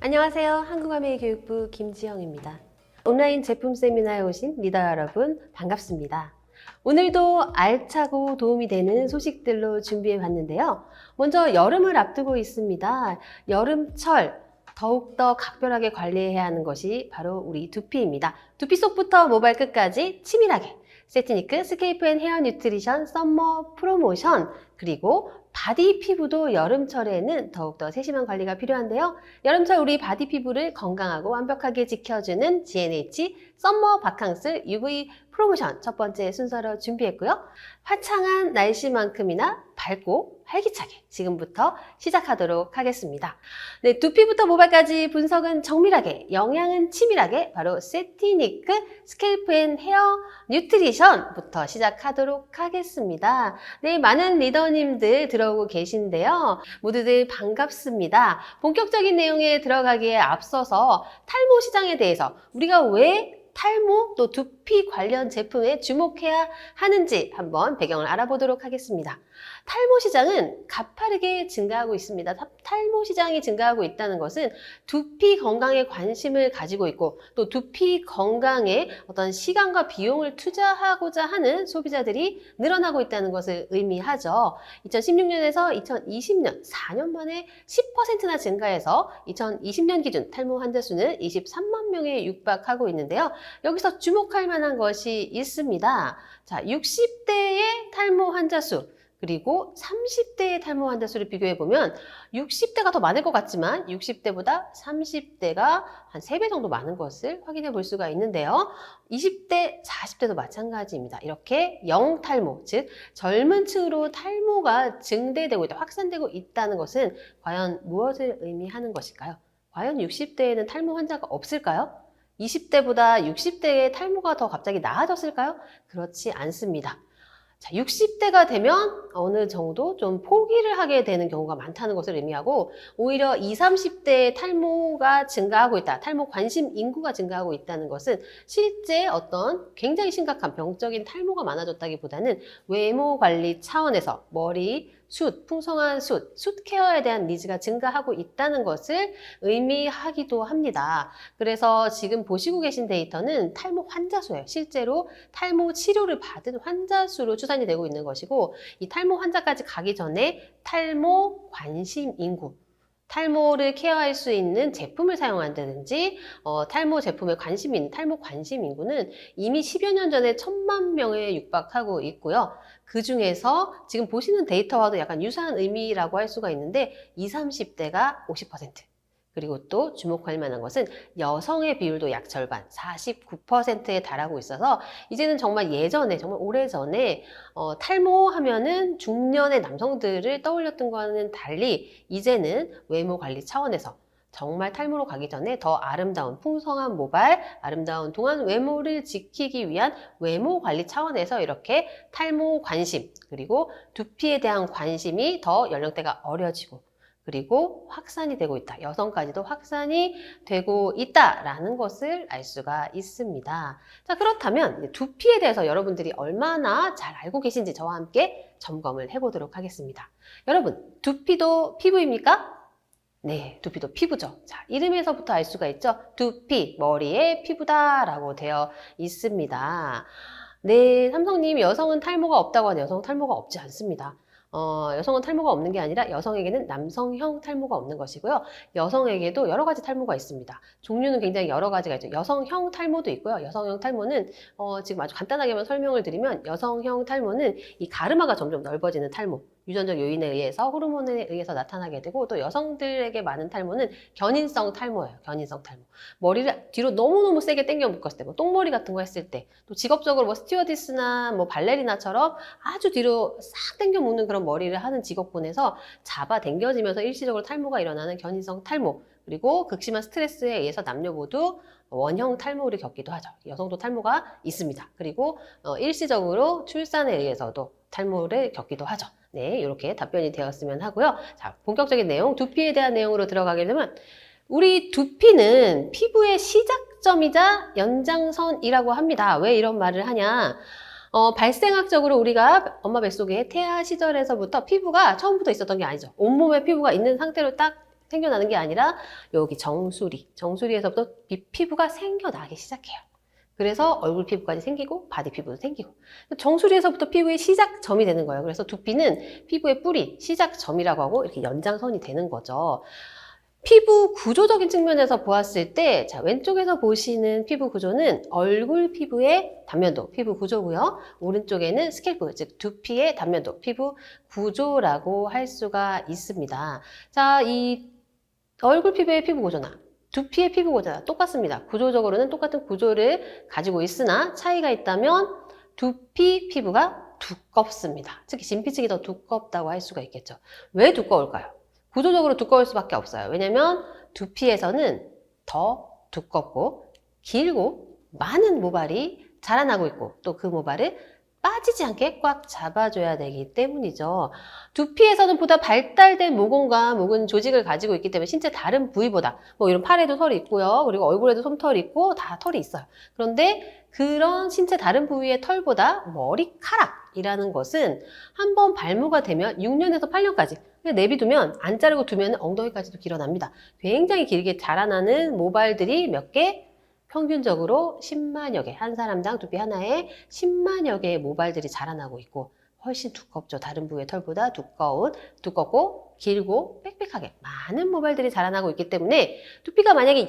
안녕하세요. 한국어메이교육부 김지영입니다. 온라인 제품 세미나에 오신 리더 여러분 반갑습니다. 오늘도 알차고 도움이 되는 소식들로 준비해 봤는데요. 먼저 여름을 앞두고 있습니다. 여름철 더욱더 각별하게 관리해야 하는 것이 바로 우리 두피입니다. 두피 속부터 모발 끝까지 치밀하게 세티니크 스케이프 앤 헤어 뉴트리션 썸머 프로모션, 그리고 바디 피부도 여름철에는 더욱더 세심한 관리가 필요한데요. 여름철 우리 바디 피부를 건강하고 완벽하게 지켜주는 GNH 썸머 바캉스 UV 프로모션 첫 번째 순서로 준비했고요. 화창한 날씨만큼이나 밝고 활기차게 지금부터 시작하도록 하겠습니다. 네, 두피부터 모발까지 분석은 정밀하게, 영양은 치밀하게, 바로 세티니크 스케이프 앤 헤어 뉴트리션부터 시작하도록 하겠습니다. 네, 많은 리더님들 들어오고 계신데요. 모두들 반갑습니다. 본격적인 내용에 들어가기에 앞서서 탈모 시장에 대해서 우리가 왜 탈모 또 두피 관련 제품에 주목해야 하는지 한번 배경을 알아보도록 하겠습니다. 탈모 시장은 가파르게 증가하고 있습니다. 탈모 시장이 증가하고 있다는 것은 두피 건강에 관심을 가지고 있고 또 두피 건강에 어떤 시간과 비용을 투자하고자 하는 소비자들이 늘어나고 있다는 것을 의미하죠. 2016년에서 2020년 4년 만에 10%나 증가해서 2020년 기준 탈모 환자 수는 23만 명에 육박하고 있는데요. 여기서 주목할 만한 것이 있습니다. 자, 60대의 탈모 환자 수, 그리고 30대의 탈모 환자 수를 비교해보면 60대가 더 많을 것 같지만 60대보다 30대가 한 3배 정도 많은 것을 확인해 볼 수가 있는데요. 20대, 40대도 마찬가지입니다. 이렇게 영탈모, 즉 젊은 층으로 탈모가 증대되고 있다, 확산되고 있다는 것은 과연 무엇을 의미하는 것일까요? 과연 60대에는 탈모 환자가 없을까요? 20대보다 60대의 탈모가 더 갑자기 나아졌을까요? 그렇지 않습니다. 자, 60대가 되면 어느 정도 좀 포기를 하게 되는 경우가 많다는 것을 의미하고, 오히려 20, 30대의 탈모가 증가하고 있다, 탈모 관심 인구가 증가하고 있다는 것은 실제 어떤 굉장히 심각한 병적인 탈모가 많아졌다기보다는 외모 관리 차원에서 머리, 숱, 풍성한 숱 케어에 대한 니즈가 증가하고 있다는 것을 의미하기도 합니다. 그래서 지금 보시고 계신 데이터는 탈모 환자 수예요. 실제로 탈모 치료를 받은 환자 수로 추산이 되고 있는 것이고, 이 탈모 환자까지 가기 전에 탈모 관심 인구, 탈모를 케어할 수 있는 제품을 사용한다든지 탈모 제품에 관심이 있는 탈모 관심 인구는 이미 10여 년 전에 1,000만 명에 육박하고 있고요. 그 중에서 지금 보시는 데이터와도 약간 유사한 의미라고 할 수가 있는데 20, 30대가 50%, 그리고 또 주목할 만한 것은 여성의 비율도 약 절반, 49%에 달하고 있어서 이제는 정말 예전에, 정말 오래전에 탈모하면은 중년의 남성들을 떠올렸던 거와는 달리 이제는 외모 관리 차원에서 정말 탈모로 가기 전에 더 아름다운 풍성한 모발, 아름다운 동안 외모를 지키기 위한 외모 관리 차원에서 이렇게 탈모 관심, 그리고 두피에 대한 관심이 더 연령대가 어려지고 그리고 확산이 되고 있다, 여성까지도 확산이 되고 있다라는 것을 알 수가 있습니다. 자, 그렇다면 두피에 대해서 여러분들이 얼마나 잘 알고 계신지 저와 함께 점검을 해보도록 하겠습니다. 여러분, 두피도 피부입니까? 네, 두피도 피부죠. 자, 이름에서부터 알 수가 있죠. 두피, 머리의 피부다라고 되어 있습니다. 네, 삼성님, 여성은 탈모가 없다고 하는 여성은 탈모가 없지 않습니다. 여성은 탈모가 없는 게 아니라 여성에게는 남성형 탈모가 없는 것이고요. 여성에게도 여러 가지 탈모가 있습니다. 종류는 굉장히 여러 가지가 있죠. 여성형 탈모도 있고요. 여성형 탈모는 지금 아주 간단하게만 설명을 드리면, 여성형 탈모는 이 가르마가 점점 넓어지는 탈모, 유전적 요인에 의해서, 호르몬에 의해서 나타나게 되고, 또 여성들에게 많은 탈모는 견인성 탈모예요. 견인성 탈모. 머리를 뒤로 너무너무 세게 당겨 묶었을 때, 뭐 똥머리 같은 거 했을 때, 또 직업적으로 뭐 스튜어디스나 뭐 발레리나처럼 아주 뒤로 싹 당겨 묶는 그런 머리를 하는 직업군에서 잡아 당겨지면서 일시적으로 탈모가 일어나는 견인성 탈모, 그리고 극심한 스트레스에 의해서 남녀 모두 원형 탈모를 겪기도 하죠. 여성도 탈모가 있습니다. 그리고 일시적으로 출산에 의해서도 탈모를 겪기도 하죠. 네, 이렇게 답변이 되었으면 하고요. 자, 본격적인 내용, 두피에 대한 내용으로 들어가게 되면, 우리 두피는 피부의 시작점이자 연장선이라고 합니다. 왜 이런 말을 하냐? 발생학적으로 우리가 엄마 뱃속에 태아 시절에서부터 피부가 처음부터 있었던 게 아니죠. 온몸에 피부가 있는 상태로 딱 생겨나는 게 아니라 여기 정수리에서부터 피부가 생겨나기 시작해요. 그래서 얼굴 피부까지 생기고 바디 피부도 생기고 정수리에서부터 피부의 시작점이 되는 거예요. 그래서 두피는 피부의 뿌리, 시작점이라고 하고 이렇게 연장선이 되는 거죠. 피부 구조적인 측면에서 보았을 때, 자, 왼쪽에서 보시는 피부 구조는 얼굴 피부의 단면도 피부 구조고요. 오른쪽에는 스캘프, 즉 두피의 단면도 피부 구조라고 할 수가 있습니다. 자, 이 얼굴 피부의 피부 구조나 두피의 피부 구조나 똑같습니다. 구조적으로는 똑같은 구조를 가지고 있으나 차이가 있다면 두피 피부가 두껍습니다. 특히 진피층이 더 두껍다고 할 수가 있겠죠. 왜 두꺼울까요? 구조적으로 두꺼울 수밖에 없어요. 왜냐면 두피에서는 더 두껍고 길고 많은 모발이 자라나고 있고 또 그 모발을 빠지지 않게 꽉 잡아줘야 되기 때문이죠. 두피에서는 보다 발달된 모공과 모근 조직을 가지고 있기 때문에 신체 다른 부위보다 뭐 이런 팔에도 털이 있고요. 그리고 얼굴에도 솜털이 있고 다 털이 있어요. 그런데 그런 신체 다른 부위의 털보다 머리카락이라는 것은 한번 발모가 되면 6년에서 8년까지 그냥 내비두면 안 자르고 두면 엉덩이까지도 길어납니다. 굉장히 길게 자라나는 모발들이 몇 개? 평균적으로 10만여 개, 한 사람당 두피 하나에 10만여 개의 모발들이 자라나고 있고 훨씬 두껍죠. 다른 부위의 털보다 두껍고 길고 빽빽하게 많은 모발들이 자라나고 있기 때문에 두피가 만약에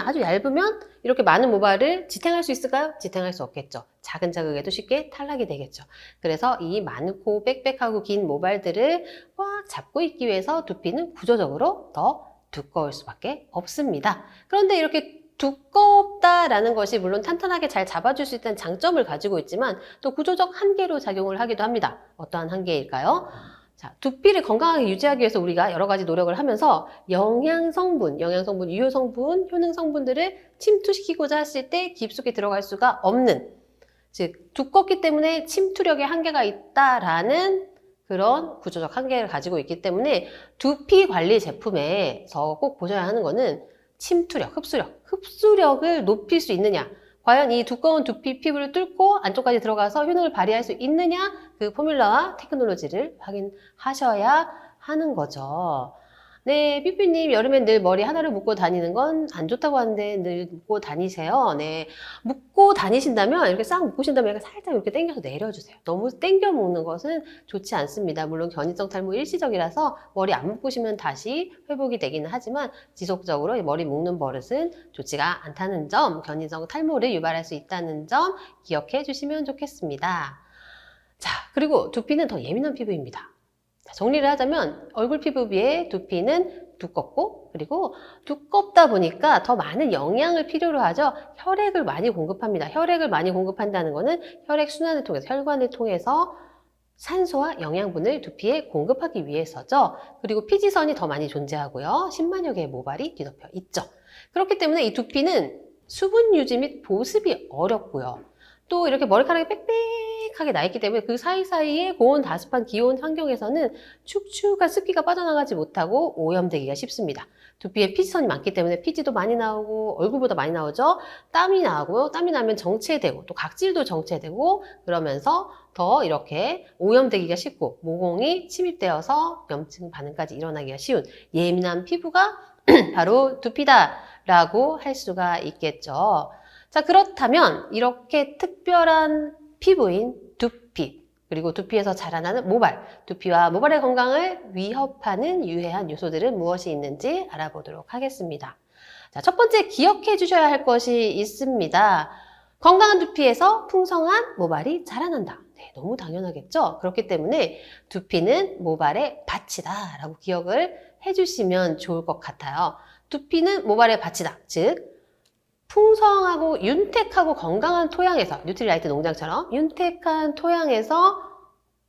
아주 얇으면 이렇게 많은 모발을 지탱할 수 있을까요? 지탱할 수 없겠죠. 작은 자극에도 쉽게 탈락이 되겠죠. 그래서 이 많고 빽빽하고 긴 모발들을 꽉 잡고 있기 위해서 두피는 구조적으로 더 두꺼울 수밖에 없습니다. 그런데 이렇게 두껍다라는 것이 물론 탄탄하게 잘 잡아줄 수 있다는 장점을 가지고 있지만 또 구조적 한계로 작용을 하기도 합니다. 어떠한 한계일까요? 자, 두피를 건강하게 유지하기 위해서 우리가 여러 가지 노력을 하면서 영양성분, 유효성분, 효능성분들을 침투시키고자 했을 때 깊숙이 들어갈 수가 없는, 즉 두껍기 때문에 침투력에 한계가 있다라는 그런 구조적 한계를 가지고 있기 때문에 두피 관리 제품에서 꼭 보셔야 하는 거는 침투력, 흡수력을 높일 수 있느냐, 과연 이 두꺼운 두피 피부를 뚫고 안쪽까지 들어가서 효능을 발휘할 수 있느냐, 그 포뮬러와 테크놀로지를 확인하셔야 하는 거죠. 네, 삐삐님, 여름엔 늘 머리 하나를 묶고 다니는 건 안 좋다고 하는데 늘 묶고 다니세요. 네, 묶고 다니신다면 이렇게 싹 묶으신다면 약간 살짝 이렇게 당겨서 내려주세요. 너무 당겨 묶는 것은 좋지 않습니다. 물론 견인성 탈모 일시적이라서 머리 안 묶으시면 다시 회복이 되기는 하지만 지속적으로 머리 묶는 버릇은 좋지가 않다는 점, 견인성 탈모를 유발할 수 있다는 점 기억해 주시면 좋겠습니다. 자, 그리고 두피는 더 예민한 피부입니다. 정리를 하자면 얼굴 피부에 비해 두피는 두껍고 그리고 두껍다 보니까 더 많은 영양을 필요로 하죠. 혈액을 많이 공급합니다. 혈액을 많이 공급한다는 것은 혈액순환을 통해서 혈관을 통해서 산소와 영양분을 두피에 공급하기 위해서죠. 그리고 피지선이 더 많이 존재하고요. 10만여 개의 모발이 뒤덮여 있죠. 그렇기 때문에 이 두피는 수분 유지 및 보습이 어렵고요. 또 이렇게 머리카락이 빽빽하게 나 있기 때문에 그 사이사이에 고온 다습한 기온 환경에서는 축축한 습기가 빠져나가지 못하고 오염되기가 쉽습니다. 두피에 피지선이 많기 때문에 피지도 많이 나오고 얼굴보다 많이 나오죠. 땀이 나고요. 땀이 나면 정체되고 또 각질도 정체되고 그러면서 더 이렇게 오염되기가 쉽고 모공이 침입되어서 염증 반응까지 일어나기가 쉬운 예민한 피부가 바로 두피다라고 할 수가 있겠죠. 자, 그렇다면 이렇게 특별한 피부인 두피, 그리고 두피에서 자라나는 모발, 두피와 모발의 건강을 위협하는 유해한 요소들은 무엇이 있는지 알아보도록 하겠습니다. 자, 첫 번째 기억해 주셔야 할 것이 있습니다. 건강한 두피에서 풍성한 모발이 자라난다. 네, 너무 당연하겠죠? 그렇기 때문에 두피는 모발의 밭이다 라고 기억을 해주시면 좋을 것 같아요. 두피는 모발의 밭이다. 즉 풍성하고 윤택하고 건강한 토양에서, 뉴트리라이트 농장처럼 윤택한 토양에서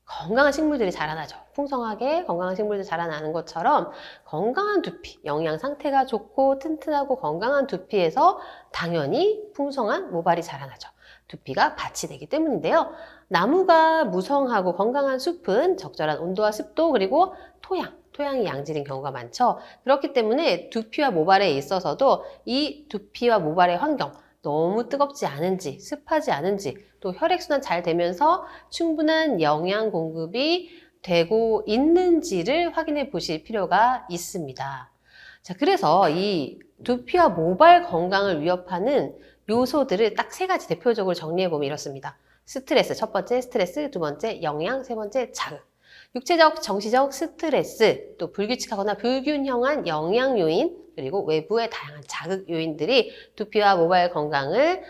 건강한 식물들이 자라나죠. 풍성하게 건강한 식물들이 자라나는 것처럼 건강한 두피, 영양 상태가 좋고 튼튼하고 건강한 두피에서 당연히 풍성한 모발이 자라나죠. 두피가 밭이 되기 때문인데요. 나무가 무성하고 건강한 숲은 적절한 온도와 습도 그리고 토양이 양질인 경우가 많죠. 그렇기 때문에 두피와 모발에 있어서도 이 두피와 모발의 환경, 너무 뜨겁지 않은지, 습하지 않은지, 또 혈액순환 잘 되면서 충분한 영양 공급이 되고 있는지를 확인해 보실 필요가 있습니다. 자, 그래서 이 두피와 모발 건강을 위협하는 요소들을 딱 세 가지 대표적으로 정리해보면 이렇습니다. 스트레스, 첫 번째 스트레스, 두 번째 영양, 세 번째 자극. 육체적, 정신적 스트레스, 또 불규칙하거나 불균형한 영양 요인, 그리고 외부의 다양한 자극 요인들이 두피와 모발 건강을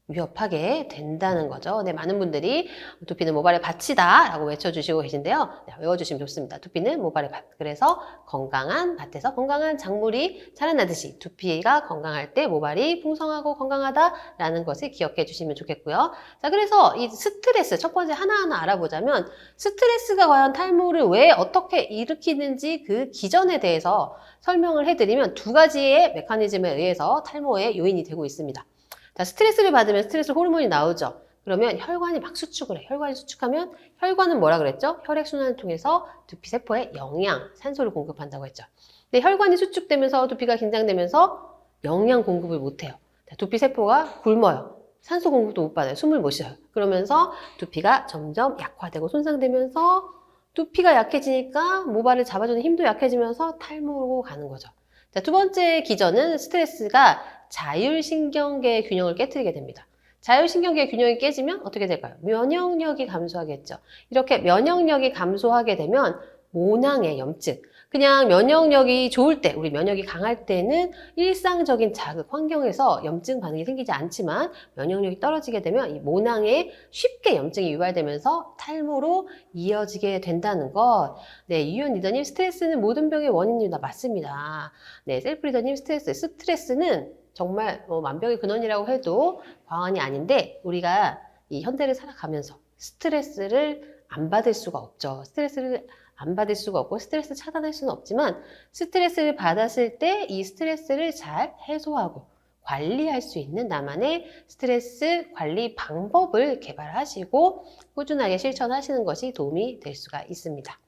위협하게 된다는 거죠. 네, 많은 분들이 두피는 모발의 밭이다 라고 외쳐주시고 계신데요. 네, 외워주시면 좋습니다. 두피는 모발의 밭. 그래서 건강한 밭에서 건강한 작물이 자라나듯이 두피가 건강할 때 모발이 풍성하고 건강하다라는 것을 기억해 주시면 좋겠고요. 자, 그래서 이 스트레스 첫 번째 하나하나 알아보자면 스트레스가 과연 탈모를 왜 어떻게 일으키는지 그 기전에 대해서 설명을 해드리면 두 가지의 메커니즘에 의해서 탈모의 요인이 되고 있습니다. 자, 스트레스를 받으면 스트레스 호르몬이 나오죠. 그러면 혈관이 막 수축을 해. 혈관이 수축하면 혈관은 뭐라 그랬죠? 혈액순환을 통해서 두피 세포에 영양, 산소를 공급한다고 했죠. 근데 혈관이 수축되면서 두피가 긴장되면서 영양 공급을 못해요. 두피 세포가 굶어요. 산소 공급도 못 받아요. 숨을 못 쉬어요. 그러면서 두피가 점점 약화되고 손상되면서 두피가 약해지니까 모발을 잡아주는 힘도 약해지면서 탈모로 가는 거죠. 자, 두 번째 기전은 스트레스가 자율신경계의 균형을 깨트리게 됩니다. 자율신경계의 균형이 깨지면 어떻게 될까요? 면역력이 감소하겠죠. 이렇게 면역력이 감소하게 되면 모낭의 염증, 그냥 면역력이 좋을 때, 우리 면역이 강할 때는 일상적인 자극, 환경에서 염증 반응이 생기지 않지만 면역력이 떨어지게 되면 이 모낭에 쉽게 염증이 유발되면서 탈모로 이어지게 된다는 것. 네, 유현 리더님, 스트레스는 모든 병의 원인입니다. 맞습니다. 네, 셀프 리더님, 스트레스는 정말 만병의 근원이라고 해도 과언이 아닌데 우리가 이 현대를 살아가면서 스트레스를 안 받을 수가 없죠. 스트레스를 안 받을 수가 없고 스트레스 차단할 수는 없지만 스트레스를 받았을 때 이 스트레스를 잘 해소하고 관리할 수 있는 나만의 스트레스 관리 방법을 개발하시고 꾸준하게 실천하시는 것이 도움이 될 수가 있습니다.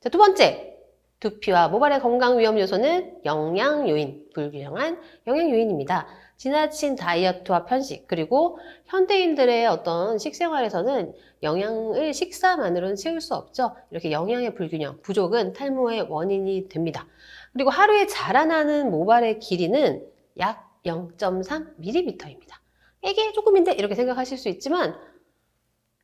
자, 두 번째, 두피와 모발의 건강 위험 요소는 영양 요인, 불균형한 영양 요인입니다. 지나친 다이어트와 편식, 그리고 현대인들의 어떤 식생활에서는 영양을 식사만으로는 채울 수 없죠. 이렇게 영양의 불균형, 부족은 탈모의 원인이 됩니다. 그리고 하루에 자라나는 모발의 길이는 약 0.3mm입니다. 이게 조금인데 이렇게 생각하실 수 있지만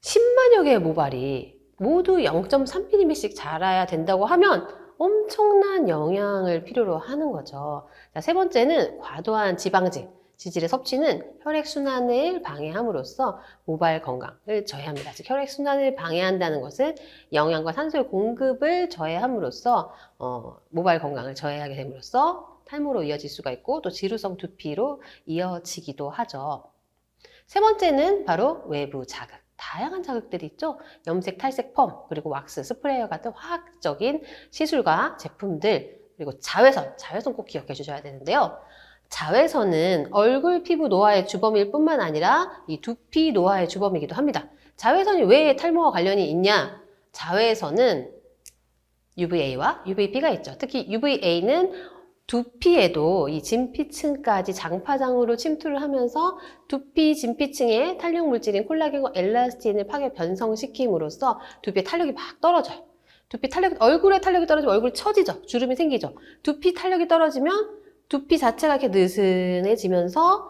10만여 개의 모발이 모두 0.3mm씩 자라야 된다고 하면 엄청난 영양을 필요로 하는 거죠. 자, 세 번째는 과도한 지방질, 지질의 섭취는 혈액순환을 방해함으로써 모발 건강을 저해합니다. 즉 혈액순환을 방해한다는 것은 영양과 산소의 공급을 저해함으로써 모발 건강을 저해하게 됨으로써 탈모로 이어질 수가 있고 또 지루성 두피로 이어지기도 하죠. 세 번째는 바로 외부 자극. 다양한 자극들이 있죠. 염색, 탈색, 펌, 그리고 왁스, 스프레이어 같은 화학적인 시술과 제품들, 그리고 자외선 꼭 기억해 주셔야 되는데요. 자외선은 얼굴 피부 노화의 주범일 뿐만 아니라 이 두피 노화의 주범이기도 합니다. 자외선이 왜 탈모와 관련이 있냐? 자외선은 UVA와 UVB가 있죠. 특히 UVA는 두피에도 이 진피층까지 장파장으로 침투를 하면서 두피 진피층의 탄력 물질인 콜라겐과 엘라스틴을 파괴 변성시킴으로써 두피의 탄력이 막 떨어져요. 얼굴에 탄력이 떨어지면 얼굴이 처지죠. 주름이 생기죠. 두피 탄력이 떨어지면 두피 자체가 이렇게 느슨해지면서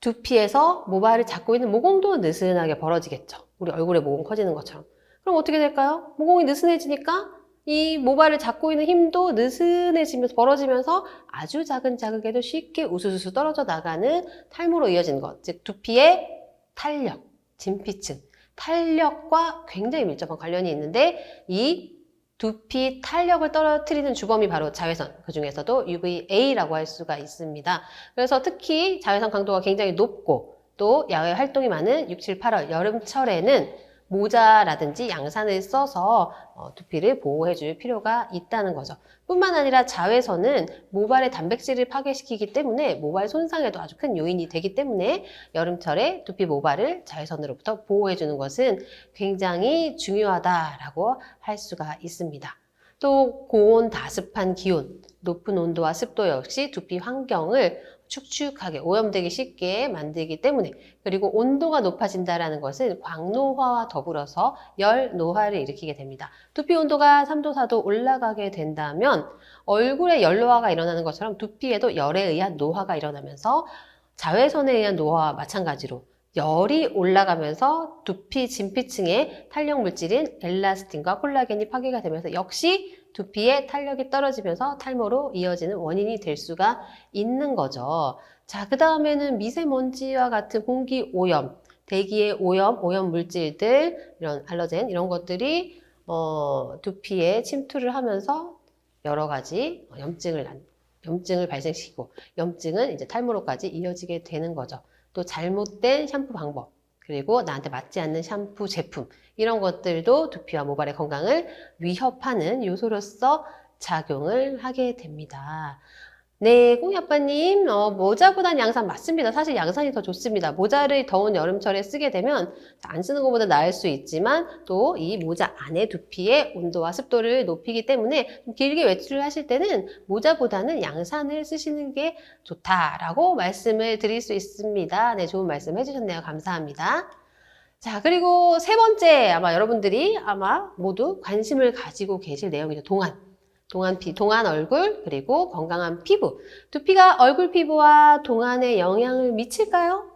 두피에서 모발을 잡고 있는 모공도 느슨하게 벌어지겠죠. 우리 얼굴에 모공 커지는 것처럼. 그럼 어떻게 될까요? 모공이 느슨해지니까 이 모발을 잡고 있는 힘도 느슨해지면서 벌어지면서 아주 작은 자극에도 쉽게 우수수수 떨어져 나가는 탈모로 이어지는 것. 즉 두피의 탄력, 진피층, 탄력과 굉장히 밀접한 관련이 있는데 이 두피 탄력을 떨어뜨리는 주범이 바로 자외선, 그 중에서도 UVA라고 할 수가 있습니다. 그래서 특히 자외선 강도가 굉장히 높고 또 야외 활동이 많은 6, 7, 8월 여름철에는 모자라든지 양산을 써서 두피를 보호해 줄 필요가 있다는 거죠. 뿐만 아니라 자외선은 모발의 단백질을 파괴시키기 때문에 모발 손상에도 아주 큰 요인이 되기 때문에 여름철에 두피 모발을 자외선으로부터 보호해 주는 것은 굉장히 중요하다라고 할 수가 있습니다. 또 고온, 다습한 기온, 높은 온도와 습도 역시 두피 환경을 축축하게 오염되기 쉽게 만들기 때문에, 그리고 온도가 높아진다는 것은 광노화와 더불어서 열 노화를 일으키게 됩니다. 두피 온도가 3도, 4도 올라가게 된다면 얼굴에 열 노화가 일어나는 것처럼 두피에도 열에 의한 노화가 일어나면서 자외선에 의한 노화와 마찬가지로 열이 올라가면서 두피 진피층의 탄력 물질인 엘라스틴과 콜라겐이 파괴가 되면서 역시 두피의 탄력이 떨어지면서 탈모로 이어지는 원인이 될 수가 있는 거죠. 자, 그 다음에는 미세먼지와 같은 공기 오염, 대기의 오염 물질들, 이런 알러젠 이런 것들이 두피에 침투를 하면서 여러 가지 염증을 발생시키고, 염증은 이제 탈모로까지 이어지게 되는 거죠. 또 잘못된 샴푸 방법, 그리고 나한테 맞지 않는 샴푸 제품, 이런 것들도 두피와 모발의 건강을 위협하는 요소로서 작용을 하게 됩니다. 네, 꽁이 아빠님, 모자보단 양산 맞습니다. 사실 양산이 더 좋습니다. 모자를 더운 여름철에 쓰게 되면 안 쓰는 것보다 나을 수 있지만 또 이 모자 안에 두피의 온도와 습도를 높이기 때문에 좀 길게 외출을 하실 때는 모자보다는 양산을 쓰시는 게 좋다라고 말씀을 드릴 수 있습니다. 네, 좋은 말씀 해주셨네요. 감사합니다. 자, 그리고 세 번째, 아마 여러분들이 모두 관심을 가지고 계실 내용이죠. 동안 얼굴, 그리고 건강한 피부. 두피가 얼굴 피부와 동안에 영향을 미칠까요?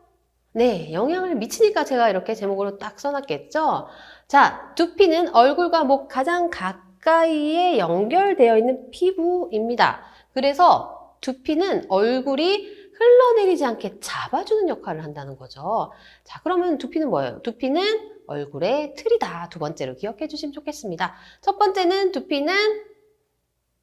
네, 영향을 미치니까 제가 이렇게 제목으로 딱 써놨겠죠? 자, 두피는 얼굴과 목 가장 가까이에 연결되어 있는 피부입니다. 그래서 두피는 얼굴이 흘러내리지 않게 잡아주는 역할을 한다는 거죠. 자, 그러면 두피는 뭐예요? 두피는 얼굴의 틀이다. 두 번째로 기억해 주시면 좋겠습니다. 첫 번째는 두피는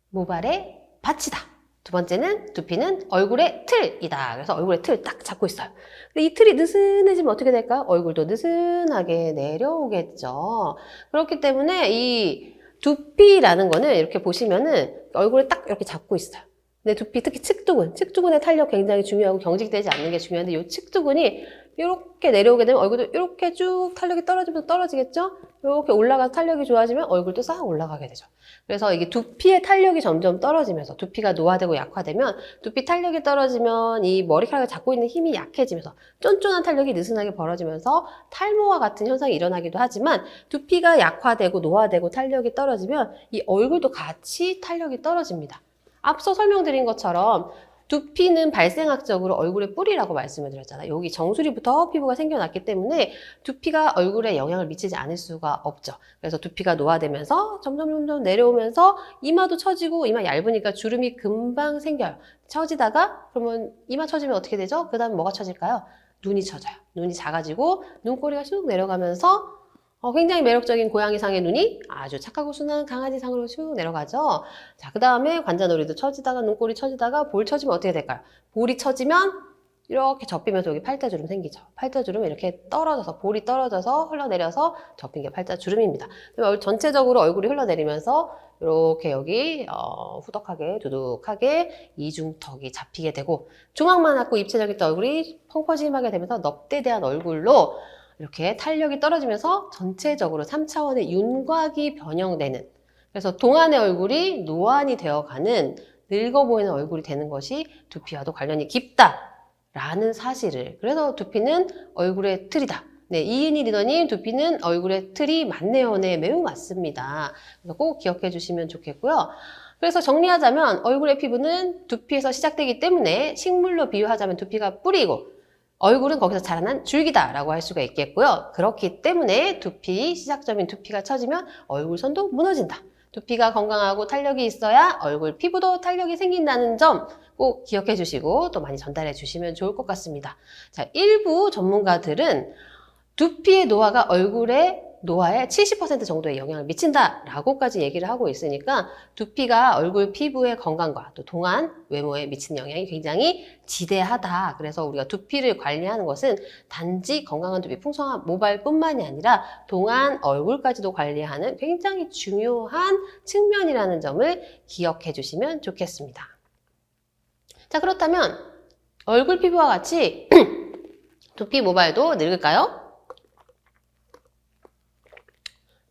모발의 받치다. 두 번째는 두피는 얼굴의 틀이다. 그래서 얼굴의 틀 딱 잡고 있어요. 근데 이 틀이 느슨해지면 어떻게 될까요? 얼굴도 느슨하게 내려오겠죠. 그렇기 때문에 이 두피라는 거는 이렇게 보시면은 얼굴을 딱 이렇게 잡고 있어요. 근데 두피, 특히 측두근의 탄력 굉장히 중요하고 경직되지 않는 게 중요한데 이 측두근이 이렇게 내려오게 되면 얼굴도 이렇게 쭉 탄력이 떨어지면서 떨어지겠죠? 이렇게 올라가서 탄력이 좋아지면 얼굴도 싹 올라가게 되죠. 그래서 이게 두피의 탄력이 점점 떨어지면서 두피가 노화되고 약화되면 두피 탄력이 떨어지면 이 머리카락을 잡고 있는 힘이 약해지면서 쫀쫀한 탄력이 느슨하게 벌어지면서 탈모와 같은 현상이 일어나기도 하지만 두피가 약화되고 노화되고 탄력이 떨어지면 이 얼굴도 같이 탄력이 떨어집니다. 앞서 설명드린 것처럼 두피는 발생학적으로 얼굴의 뿌리라고 말씀을 드렸잖아요. 여기 정수리부터 피부가 생겨났기 때문에 두피가 얼굴에 영향을 미치지 않을 수가 없죠. 그래서 두피가 노화되면서 점점 내려오면서 이마도 처지고, 이마 얇으니까 주름이 금방 생겨요. 처지다가 그러면 이마 처지면 어떻게 되죠? 그 다음에 뭐가 처질까요? 눈이 처져요. 눈이 작아지고 눈꼬리가 쑥 내려가면서 굉장히 매력적인 고양이상의 눈이 아주 착하고 순한 강아지상으로 쭉 내려가죠. 자, 그 다음에 관자놀이도 처지다가 눈꼬리 처지다가 볼 처지면 어떻게 될까요? 볼이 처지면 이렇게 접히면서 여기 팔자주름 생기죠. 팔자주름이 이렇게 떨어져서, 볼이 떨어져서 흘러내려서 접힌 게 팔자주름입니다. 전체적으로 얼굴이 흘러내리면서 이렇게 여기 후덕하게 두둑하게 이중턱이 잡히게 되고, 조망만 갖고 입체적인 얼굴이 펑퍼짐하게 되면서 넙대대한 얼굴로 이렇게 탄력이 떨어지면서 전체적으로 3차원의 윤곽이 변형되는, 그래서 동안의 얼굴이 노안이 되어가는 늙어 보이는 얼굴이 되는 것이 두피와도 관련이 깊다라는 사실을, 그래서 두피는 얼굴의 틀이다. 네, 이은희 리더님, 두피는 얼굴의 틀이 맞네요. 네, 매우 맞습니다. 그래서 꼭 기억해 주시면 좋겠고요. 그래서 정리하자면 얼굴의 피부는 두피에서 시작되기 때문에 식물로 비유하자면 두피가 뿌리고 얼굴은 거기서 자라난 줄기다라고 할 수가 있겠고요. 그렇기 때문에 두피, 시작점인 두피가 처지면 얼굴선도 무너진다. 두피가 건강하고 탄력이 있어야 얼굴 피부도 탄력이 생긴다는 점 꼭 기억해 주시고 또 많이 전달해 주시면 좋을 것 같습니다. 자, 일부 전문가들은 두피의 노화가 얼굴의 노화에 70% 정도의 영향을 미친다라고까지 얘기를 하고 있으니까 두피가 얼굴 피부의 건강과 또 동안 외모에 미치는 영향이 굉장히 지대하다. 그래서 우리가 두피를 관리하는 것은 단지 건강한 두피, 풍성한 모발뿐만이 아니라 동안 얼굴까지도 관리하는 굉장히 중요한 측면이라는 점을 기억해 주시면 좋겠습니다. 자, 그렇다면 얼굴 피부와 같이 두피 모발도 늙을까요?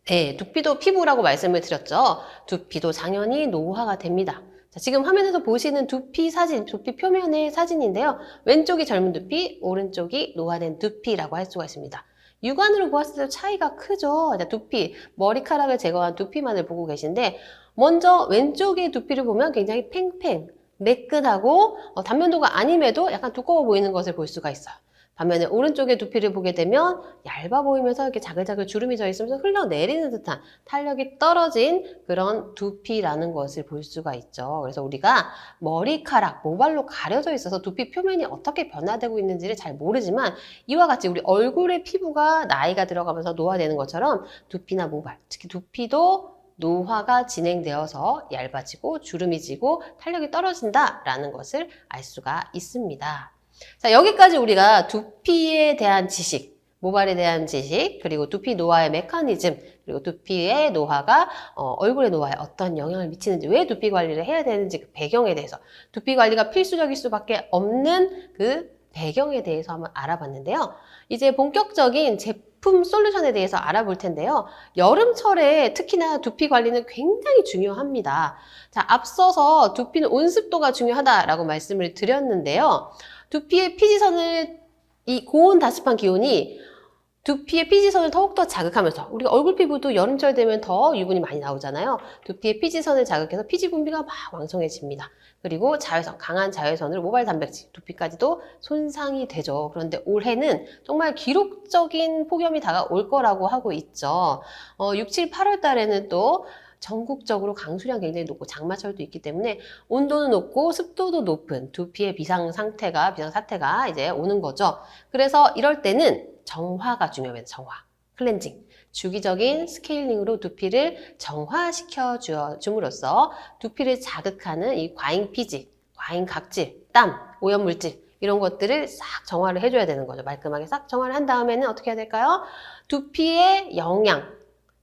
네, 두피도 피부라고 말씀을 드렸죠. 두피도 당연히 노화가 됩니다. 자, 지금 화면에서 보시는 두피 사진, 두피 표면의 사진인데요. 왼쪽이 젊은 두피, 오른쪽이 노화된 두피라고 할 수가 있습니다. 육안으로 보았을 때 차이가 크죠. 자, 두피, 머리카락을 제거한 두피만을 보고 계신데 먼저 왼쪽의 두피를 보면 굉장히 팽팽, 매끈하고 단면도가 아님에도 약간 두꺼워 보이는 것을 볼 수가 있어요. 반면에 오른쪽의 두피를 보게 되면 얇아 보이면서 이렇게 자글자글 주름이 져 있으면서 흘러내리는 듯한 탄력이 떨어진 그런 두피라는 것을 볼 수가 있죠. 그래서 우리가 머리카락, 모발로 가려져 있어서 두피 표면이 어떻게 변화되고 있는지를 잘 모르지만 이와 같이 우리 얼굴의 피부가 나이가 들어가면서 노화되는 것처럼 두피나 모발, 특히 두피도 노화가 진행되어서 얇아지고 주름이 지고 탄력이 떨어진다라는 것을 알 수가 있습니다. 자, 여기까지 우리가 두피에 대한 지식, 모발에 대한 지식, 그리고 두피 노화의 메커니즘, 그리고 두피의 노화가 얼굴의 노화에 어떤 영향을 미치는지, 왜 두피 관리를 해야 되는지 그 배경에 대해서, 두피 관리가 필수적일 수밖에 없는 그 배경에 대해서 한번 알아봤는데요. 이제 본격적인 제품 솔루션에 대해서 알아볼 텐데요. 여름철에 특히나 두피 관리는 굉장히 중요합니다. 자, 앞서서 두피는 온습도가 중요하다라고 말씀을 드렸는데요. 두피의 피지선을, 이 고온 다습한 기온이 두피의 피지선을 더욱더 자극하면서, 우리가 얼굴 피부도 여름철 되면 더 유분이 많이 나오잖아요. 두피의 피지선을 자극해서 피지 분비가 막 왕성해집니다. 그리고 자외선, 강한 자외선으로 모발 단백질, 두피까지도 손상이 되죠. 그런데 올해는 정말 기록적인 폭염이 다가올 거라고 하고 있죠. 6, 7, 8월 달에는 또 전국적으로 강수량 굉장히 높고 장마철도 있기 때문에 온도는 높고 습도도 높은 두피의 비상 사태가 이제 오는 거죠. 그래서 이럴 때는 정화가 중요합니다. 정화, 클렌징. 주기적인 스케일링으로 두피를 정화시켜 줌으로써 두피를 자극하는 이 과잉 피지, 과잉 각질, 땀, 오염물질 이런 것들을 싹 정화를 해줘야 되는 거죠. 말끔하게 싹 정화를 한 다음에는 어떻게 해야 될까요? 두피의 영양,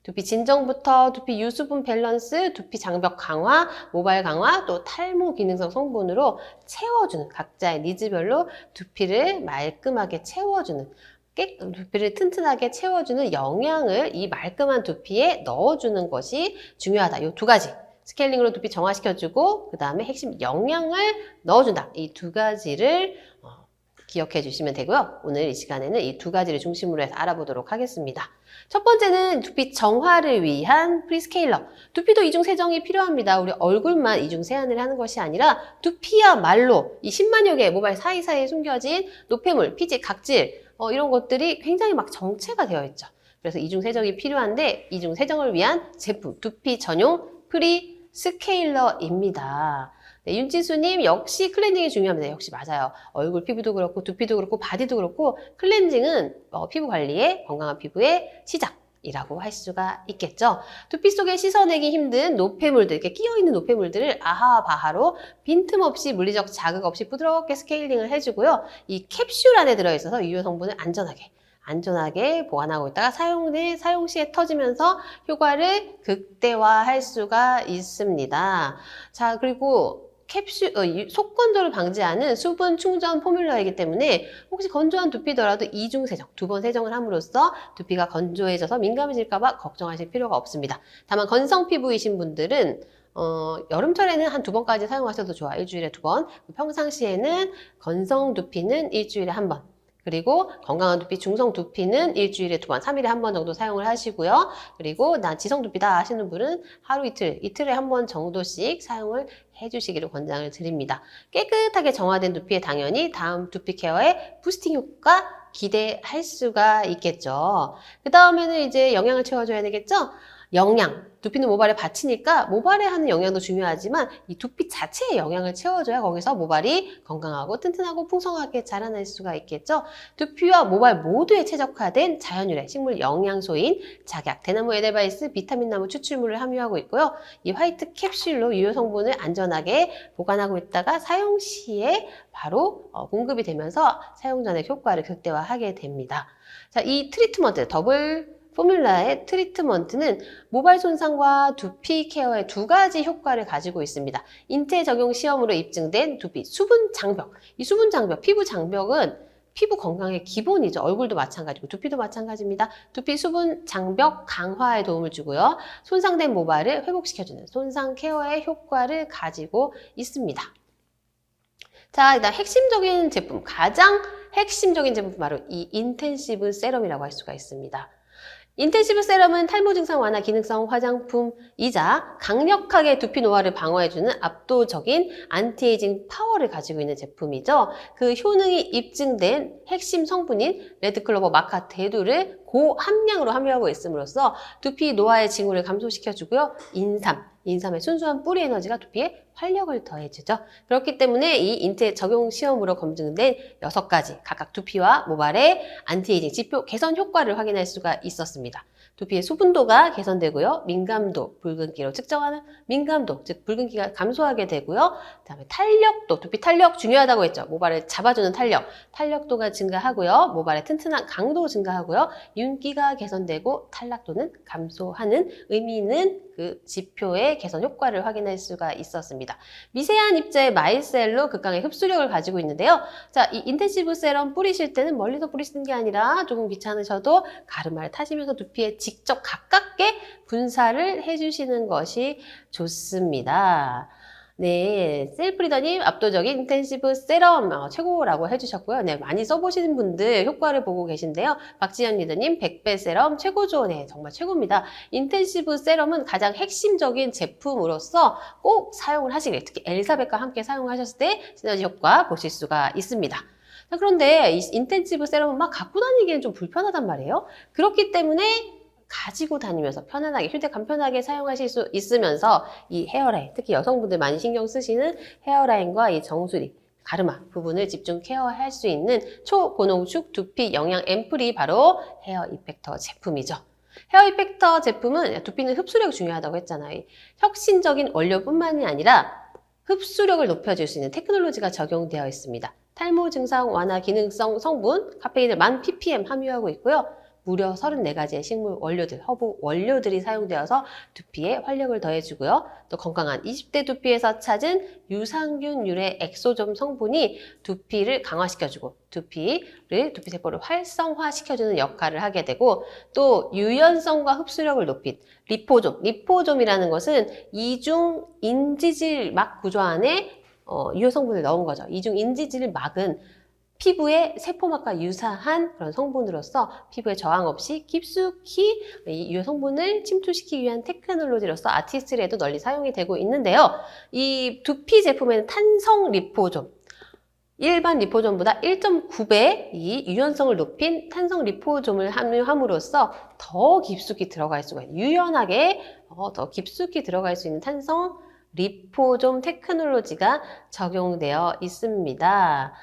두피 진정부터 두피 유수분 밸런스, 두피 장벽 강화, 모발 강화, 또 탈모 기능성 성분으로 채워주는, 각자의 니즈별로 두피를 말끔하게 채워주는, 두피를 튼튼하게 채워주는 영양을 이 말끔한 두피에 넣어주는 것이 중요하다. 이 두 가지. 스케일링으로 두피 정화시켜주고 그 다음에 핵심 영양을 넣어준다. 이 두 가지를 기억해 주시면 되고요. 오늘 이 시간에는 이 두 가지를 중심으로 해서 알아보도록 하겠습니다. 첫 번째는 두피 정화를 위한 프리스케일러. 두피도 이중세정이 필요합니다. 우리 얼굴만 이중세안을 하는 것이 아니라 두피야말로 이 10만여 개의 모발 사이사이에 숨겨진 노폐물, 피지, 각질 이런 것들이 굉장히 막 정체가 되어 있죠. 그래서 이중세정이 필요한데 이중세정을 위한 제품, 두피 전용 프리스케일러입니다. 네, 윤지수님 역시 클렌징이 중요합니다. 역시 맞아요. 얼굴 피부도 그렇고 두피도 그렇고 바디도 그렇고 클렌징은 피부 관리의 건강한 피부의 시작이라고 할 수가 있겠죠. 두피 속에 씻어내기 힘든 노폐물들, 이렇게 끼어있는 노폐물들을 아하바하로 빈틈없이 물리적 자극 없이 부드럽게 스케일링을 해주고요. 이 캡슐 안에 들어있어서 유효 성분을 안전하게 보관하고 있다가 사용 시에 터지면서 효과를 극대화할 수가 있습니다. 자, 그리고 캡슐, 속건조를 방지하는 수분 충전 포뮬러이기 때문에 혹시 건조한 두피더라도 이중세정, 두 번 세정을 함으로써 두피가 건조해져서 민감해질까봐 걱정하실 필요가 없습니다. 다만 건성 피부이신 분들은 여름철에는 한 2번까지 사용하셔도 좋아요. 일주일에 2번. 평상시에는 건성 두피는 일주일에 1번. 그리고 건강한 두피, 중성 두피는 일주일에 2번, 3일에 1번 정도 사용을 하시고요. 그리고 난 지성 두피다 하시는 분은 하루 이틀에 1번 정도씩 사용을 해주시기를 권장을 드립니다. 깨끗하게 정화된 두피에 당연히 다음 두피 케어에 부스팅 효과 기대할 수가 있겠죠. 그 다음에는 이제 영양을 채워줘야 되겠죠? 영양, 두피는 모발에 받치니까 모발에 하는 영양도 중요하지만 이 두피 자체의 영양을 채워줘야 거기서 모발이 건강하고 튼튼하고 풍성하게 자라날 수가 있겠죠. 두피와 모발 모두에 최적화된 자연유래 식물 영양소인 작약, 대나무 에델바이스, 비타민나무 추출물을 함유하고 있고요. 이 화이트 캡슐로 유효 성분을 안전하게 보관하고 있다가 사용 시에 바로 공급이 되면서 사용 전에 효과를 극대화하게 됩니다. 자, 이 트리트먼트, 더블 포뮬라의 트리트먼트는 모발 손상과 두피 케어의 2가지 효과를 가지고 있습니다. 인체 적용 시험으로 입증된 두피 수분 장벽. 이 수분 장벽, 피부 장벽은 피부 건강의 기본이죠. 얼굴도 마찬가지고 두피도 마찬가지입니다. 두피 수분 장벽 강화에 도움을 주고요. 손상된 모발을 회복시켜주는 손상 케어의 효과를 가지고 있습니다. 자, 일단 핵심적인 제품, 가장 핵심적인 제품 바로 이 인텐시브 세럼이라고 할 수가 있습니다. 인텐시브 세럼은 탈모 증상 완화 기능성 화장품이자 강력하게 두피 노화를 방어해주는 압도적인 안티에이징 파워를 가지고 있는 제품이죠. 그 효능이 입증된 핵심 성분인 레드클로버 마카 대두를 고함량으로 함유하고 있음으로써 두피 노화의 징후를 감소시켜주고요. 인삼의 순수한 뿌리 에너지가 두피에 활력을 더해주죠. 그렇기 때문에 이 인테 적용 시험으로 검증된 6가지 각각 두피와 모발의 안티에이징 지표 개선 효과를 확인할 수가 있었습니다. 두피의 수분도가 개선되고요. 민감도, 붉은기로 측정하는 민감도, 즉 붉은기가 감소하게 되고요. 그다음에 탄력도, 두피 탄력 중요하다고 했죠. 모발을 잡아주는 탄력도가 증가하고요. 모발의 튼튼한 강도 증가하고요. 윤기가 개선되고 탈락도는 감소하는 의미 있는 그 지표의 개선 효과를 확인할 수가 있었습니다. 미세한 입자의 마이셀로 극강의 흡수력을 가지고 있는데요. 자, 이 인텐시브 세럼 뿌리실 때는 멀리서 뿌리시는 게 아니라 조금 귀찮으셔도 가르마를 타시면서 두피에 직접 가깝게 분사를 해주시는 것이 좋습니다. 네, 셀프리더님 압도적인 인텐시브 세럼 최고라고 해주셨고요. 네, 많이 써보시는 분들 효과를 보고 계신데요. 박지현 리더님 100배 세럼 최고죠. 네, 정말 최고입니다. 인텐시브 세럼은 가장 핵심적인 제품으로서 꼭 사용을 하시길, 특히 엘사벳과 함께 사용하셨을 때 시너지 효과 보실 수가 있습니다. 자, 그런데 이 인텐시브 세럼은 막 갖고 다니기엔 좀 불편하단 말이에요. 그렇기 때문에 가지고 다니면서 편안하게, 휴대감 편하게 사용하실 수 있으면서 이 헤어라인, 특히 여성분들 많이 신경 쓰시는 헤어라인과 이 정수리, 가르마 부분을 집중 케어할 수 있는 초고농축 두피 영양 앰플이 바로 헤어 이펙터 제품이죠. 헤어 이펙터 제품은 두피는 흡수력이 중요하다고 했잖아요. 혁신적인 원료뿐만이 아니라 흡수력을 높여줄 수 있는 테크놀로지가 적용되어 있습니다. 탈모 증상 완화 기능성 성분, 카페인을 1000ppm 함유하고 있고요. 무려 34가지의 식물 원료들, 허브 원료들이 사용되어서 두피에 활력을 더해주고요. 또 건강한 20대 두피에서 찾은 유산균 유래 엑소점 성분이 두피를 강화시켜주고 두피 세포를 활성화시켜주는 역할을 하게 되고 또 유연성과 흡수력을 높인 리포좀이라는 것은 이중 인지질막 구조 안에 유효 성분을 넣은 거죠. 이중 인지질 막은 피부의 세포막과 유사한 그런 성분으로서 피부에 저항 없이 깊숙이 이 유효 성분을 침투시키기 위한 테크놀로지로서 아티스트에도 널리 사용이 되고 있는데요. 이 두피 제품에는 탄성 리포좀, 일반 리포좀보다 1.9배 이 유연성을 높인 탄성 리포좀을 함유함으로써 더 깊숙이 들어갈 수가 있는, 유연하게 더 깊숙이 들어갈 수 있는 탄성 리포좀 테크놀로지가 적용되어 있습니다.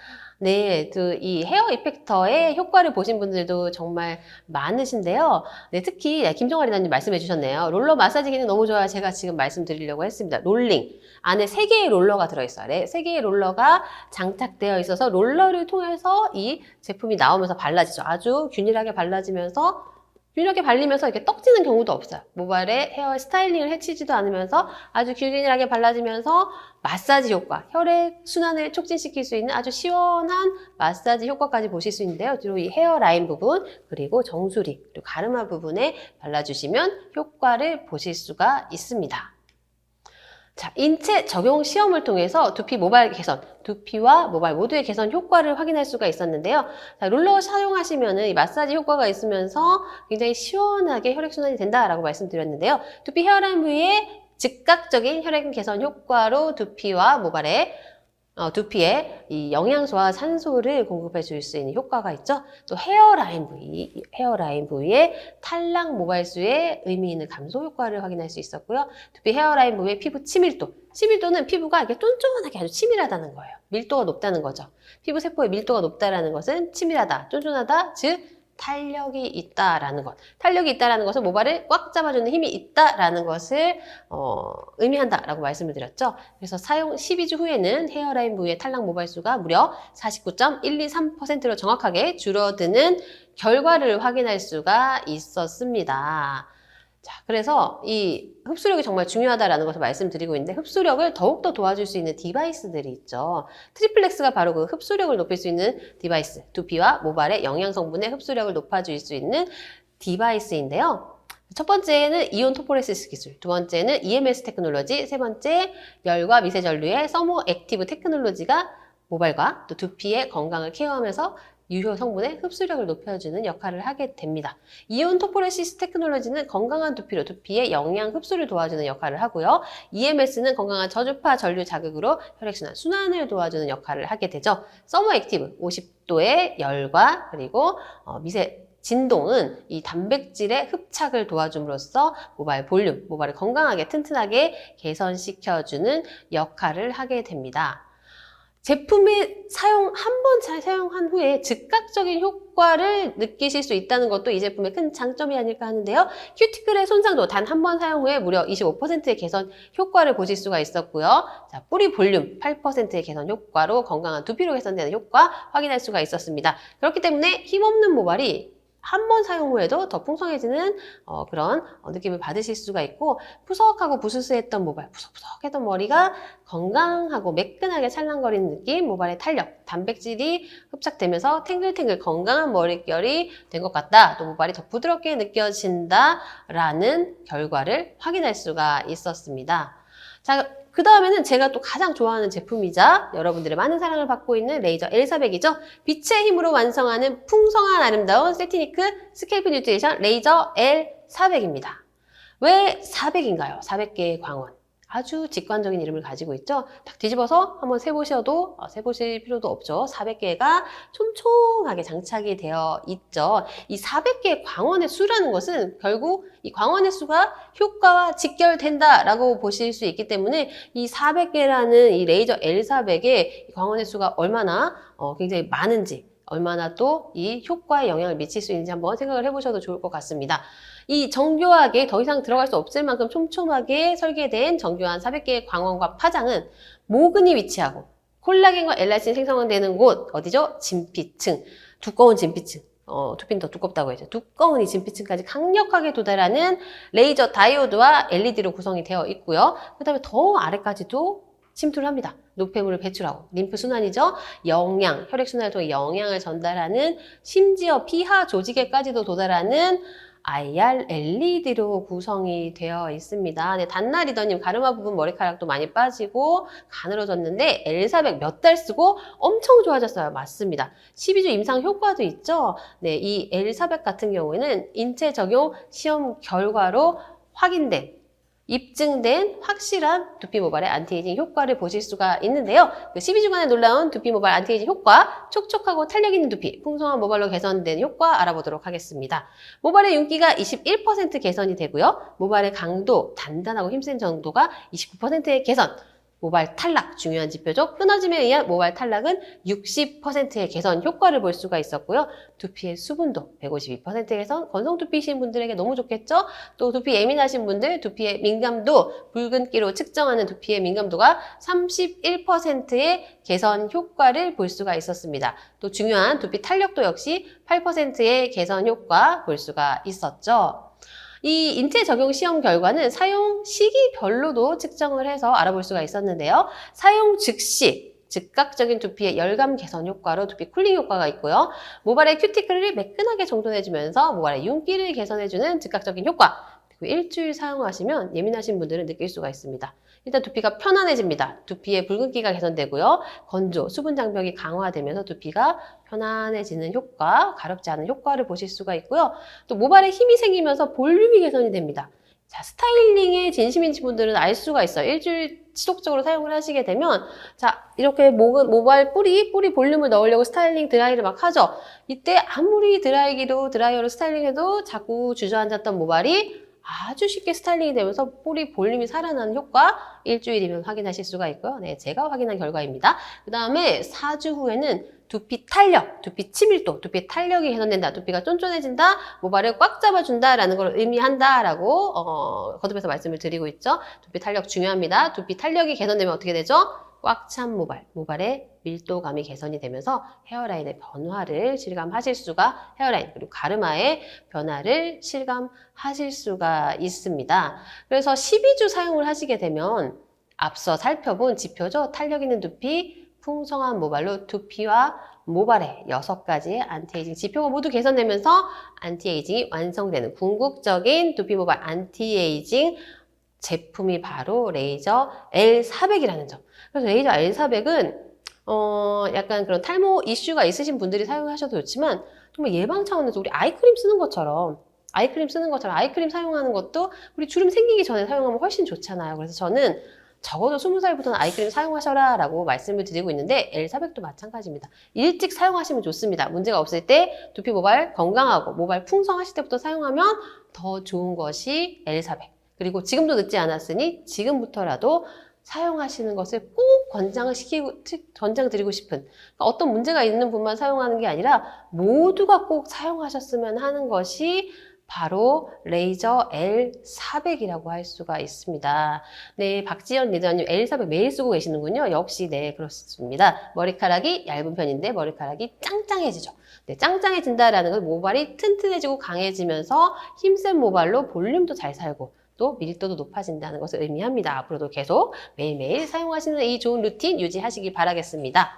네, 이 헤어 이펙터의 효과를 보신 분들도 정말 많으신데요. 네, 특히 김정아 리더님 말씀해 주셨네요. 롤러 마사지 기능 너무 좋아요. 제가 지금 말씀드리려고 했습니다. 롤링. 안에 3개의 롤러가 들어있어요. 네, 3개의 롤러가 장착되어 있어서 롤러를 통해서 이 제품이 나오면서 발라지죠. 아주 균일하게 발라지면서 균일하게 발리면서 이렇게 떡지는 경우도 없어요. 모발에 헤어 스타일링을 해치지도 않으면서 아주 균일하게 발라지면서 마사지 효과, 혈액 순환을 촉진시킬 수 있는 아주 시원한 마사지 효과까지 보실 수 있는데요. 주로 이 헤어라인 부분, 그리고 정수리, 그리고 가르마 부분에 발라주시면 효과를 보실 수가 있습니다. 자, 인체 적용 시험을 통해서 두피 모발 개선, 두피와 모발 모두의 개선 효과를 확인할 수가 있었는데요. 자, 롤러 사용하시면은 이 마사지 효과가 있으면서 굉장히 시원하게 혈액순환이 된다라고 말씀드렸는데요. 두피 헤어라인 부위에 즉각적인 혈액 개선 효과로 두피와 모발에 두피에 이 영양소와 산소를 공급해 줄 수 있는 효과가 있죠. 또 헤어라인 부위에 탈락 모발수의 의미 있는 감소 효과를 확인할 수 있었고요. 두피 헤어라인 부위의 피부 치밀도는 피부가 이렇게 쫀쫀하게 아주 치밀하다는 거예요. 밀도가 높다는 거죠. 피부 세포의 밀도가 높다라는 것은 치밀하다, 쫀쫀하다, 즉 탄력이 있다라는 것. 탄력이 있다라는 것은 모발을 꽉 잡아주는 힘이 있다라는 것을 의미한다라고 말씀을 드렸죠. 그래서 사용 12주 후에는 헤어라인 부위의 탈락 모발수가 무려 49.123%로 정확하게 줄어드는 결과를 확인할 수가 있었습니다. 자, 그래서 이 흡수력이 정말 중요하다라는 것을 말씀드리고 있는데 흡수력을 더욱더 도와줄 수 있는 디바이스들이 있죠. 트리플렉스가 바로 그 흡수력을 높일 수 있는 디바이스, 두피와 모발의 영양 성분의 흡수력을 높아줄 수 있는 디바이스인데요. 첫 번째는 이온 토포레시스 기술, 두 번째는 EMS 테크놀로지, 세 번째 열과 미세 전류의 서모 액티브 테크놀로지가 모발과 또 두피의 건강을 케어하면서 유효 성분의 흡수력을 높여주는 역할을 하게 됩니다. 이온 토포레시스 테크놀로지는 건강한 두피로 두피의 영양 흡수를 도와주는 역할을 하고요. EMS는 건강한 저주파 전류 자극으로 혈액순환, 순환을 도와주는 역할을 하게 되죠. 서머 액티브, 50도의 열과 그리고 미세 진동은 이 단백질의 흡착을 도와줌으로써 모발 볼륨, 모발을 건강하게 튼튼하게 개선시켜주는 역할을 하게 됩니다. 제품의 한 번 사용한 후에 즉각적인 효과를 느끼실 수 있다는 것도 이 제품의 큰 장점이 아닐까 하는데요. 큐티클의 손상도 단 한 번 사용 후에 무려 25%의 개선 효과를 보실 수가 있었고요. 자, 뿌리 볼륨 8%의 개선 효과로 건강한 두피로 개선되는 효과 확인할 수가 있었습니다. 그렇기 때문에 힘없는 모발이 한 번 사용 후에도 더 풍성해지는 그런 느낌을 받으실 수가 있고 푸석하고 부스스했던 모발, 푸석푸석했던 머리가 건강하고 매끈하게 찰랑거리는 느낌, 모발의 탄력, 단백질이 흡착되면서 탱글탱글 건강한 머릿결이 된 것 같다. 또 모발이 더 부드럽게 느껴진다라는 결과를 확인할 수가 있었습니다. 자, 그 다음에는 제가 또 가장 좋아하는 제품이자 여러분들의 많은 사랑을 받고 있는 레이저 L400이죠. 빛의 힘으로 완성하는 풍성한 아름다운 세티니크 스케이프 뉴트리션 레이저 L400입니다. 왜 400인가요? 400개의 광원. 아주 직관적인 이름을 가지고 있죠. 딱 뒤집어서 한번 세보셔도 세보실 필요도 없죠. 400개가 촘촘하게 장착이 되어 있죠. 이 400개의 광원의 수라는 것은 결국 이 광원의 수가 효과와 직결된다라고 보실 수 있기 때문에 이 400개라는 이 레이저 L400의 광원의 수가 얼마나 굉장히 많은지 얼마나 또 이 효과에 영향을 미칠 수 있는지 한번 생각을 해보셔도 좋을 것 같습니다. 이 정교하게 더 이상 들어갈 수 없을 만큼 촘촘하게 설계된 정교한 400개의 광원과 파장은 모근이 위치하고 콜라겐과 엘라스틴이 생성되는 곳 어디죠? 진피층, 두꺼운 진피층. 두피는 더 두껍다고 했죠. 두꺼운 이 진피층까지 강력하게 도달하는 레이저 다이오드와 LED로 구성이 되어 있고요. 그 다음에 더 아래까지도 침투를 합니다. 노폐물을 배출하고 림프 순환이죠. 영양, 혈액순환을 통해 영양을 전달하는 심지어 피하 조직에까지도 도달하는 IR LED로 구성이 되어 있습니다. 네, 단나리더님 가르마 부분 머리카락도 많이 빠지고 가늘어졌는데 L400 몇 달 쓰고 엄청 좋아졌어요. 맞습니다. 12주 임상 효과도 있죠. 네, 이 L400 같은 경우에는 인체 적용 시험 결과로 확인된 입증된 확실한 두피 모발의 안티에이징 효과를 보실 수가 있는데요. 그 12주간의 놀라운 두피 모발 안티에이징 효과, 촉촉하고 탄력 있는 두피, 풍성한 모발로 개선된 효과 알아보도록 하겠습니다. 모발의 윤기가 21% 개선이 되고요. 모발의 강도, 단단하고 힘센 정도가 29%의 개선, 모발 탈락, 중요한 지표죠. 끊어짐에 의한 모발 탈락은 60%의 개선 효과를 볼 수가 있었고요. 두피의 수분도 152%의 개선, 건성두피이신 분들에게 너무 좋겠죠? 또 두피 예민하신 분들, 두피의 민감도, 붉은기로 측정하는 두피의 민감도가 31%의 개선 효과를 볼 수가 있었습니다. 또 중요한 두피 탄력도 역시 8%의 개선 효과 볼 수가 있었죠. 이 인체 적용 시험 결과는 사용 시기별로도 측정을 해서 알아볼 수가 있었는데요. 사용 즉시 즉각적인 두피의 열감 개선 효과로 두피 쿨링 효과가 있고요. 모발의 큐티클을 매끈하게 정돈해주면서 모발의 윤기를 개선해주는 즉각적인 효과. 그리고 일주일 사용하시면 예민하신 분들은 느낄 수가 있습니다. 일단 두피가 편안해집니다. 두피의 붉은기가 개선되고요. 건조, 수분 장벽이 강화되면서 두피가 편안해지는 효과, 가렵지 않은 효과를 보실 수가 있고요. 또 모발에 힘이 생기면서 볼륨이 개선이 됩니다. 자, 스타일링에 진심인 분들은 알 수가 있어요. 일주일 지속적으로 사용을 하시게 되면 자, 이렇게 모발 뿌리 볼륨을 넣으려고 스타일링 드라이를 막 하죠. 이때 아무리 드라이어로 스타일링해도 자꾸 주저앉았던 모발이 아주 쉽게 스타일링이 되면서 뿌리 볼륨이 살아나는 효과 일주일이면 확인하실 수가 있고요. 네, 제가 확인한 결과입니다. 그 다음에 4주 후에는 두피 탄력, 두피 치밀도, 두피 탄력이 개선된다, 두피가 쫀쫀해진다, 모발을 꽉 잡아준다라는 걸 의미한다라고 거듭해서 말씀을 드리고 있죠. 두피 탄력 중요합니다. 두피 탄력이 개선되면 어떻게 되죠? 꽉 찬 모발에 밀도감이 개선이 되면서 헤어라인의 변화를 실감하실 수가, 헤어라인 그리고 가르마의 변화를 실감하실 수가 있습니다. 그래서 12주 사용을 하시게 되면 앞서 살펴본 지표죠. 탄력 있는 두피, 풍성한 모발로 두피와 모발의 6가지의 안티에이징 지표가 모두 개선되면서 안티에이징이 완성되는 궁극적인 두피 모발 안티에이징 제품이 바로 레이저 L400이라는 점. 그래서 레이저 L400은 약간 그런 탈모 이슈가 있으신 분들이 사용하셔도 좋지만 정말 예방 차원에서 우리 아이크림 쓰는 것처럼 아이크림 사용하는 것도 우리 주름 생기기 전에 사용하면 훨씬 좋잖아요. 그래서 저는 적어도 20살부터는 아이크림 사용하셔라 라고 말씀을 드리고 있는데 L400도 마찬가지입니다. 일찍 사용하시면 좋습니다. 문제가 없을 때 두피 모발 건강하고 모발 풍성하실 때부터 사용하면 더 좋은 것이 L400. 그리고 지금도 늦지 않았으니 지금부터라도 사용하시는 것을 꼭 권장드리고 싶은, 그러니까 어떤 문제가 있는 분만 사용하는 게 아니라 모두가 꼭 사용하셨으면 하는 것이 바로 레이저 L400이라고 할 수가 있습니다. 네, 박지연 리더님 L400 매일 쓰고 계시는군요. 역시 네, 그렇습니다. 머리카락이 얇은 편인데 머리카락이 짱짱해지죠. 네, 짱짱해진다라는 건 모발이 튼튼해지고 강해지면서 힘센 모발로 볼륨도 잘 살고 또 밀도도 높아진다는 것을 의미합니다. 앞으로도 계속 매일매일 사용하시는 이 좋은 루틴 유지하시길 바라겠습니다.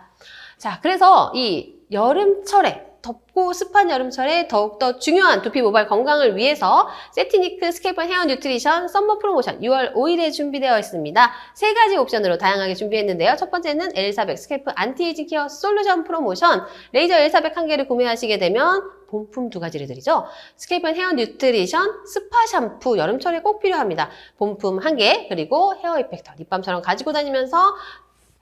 자, 그래서 이 여름철에 덥고 습한 여름철에 더욱더 중요한 두피 모발 건강을 위해서 세티니크 스케이프 헤어 뉴트리션 썸머 프로모션 6월 5일에 준비되어 있습니다. 3가지 옵션으로 다양하게 준비했는데요. 첫 번째는 L400 스케이프 안티에이징 케어 솔루션 프로모션, 레이저 L400 한 개를 구매하시게 되면 본품 2가지를 드리죠. 스케이프 헤어 뉴트리션 스파 샴푸 여름철에 꼭 필요합니다. 본품 1개 그리고 헤어 이펙터 립밤처럼 가지고 다니면서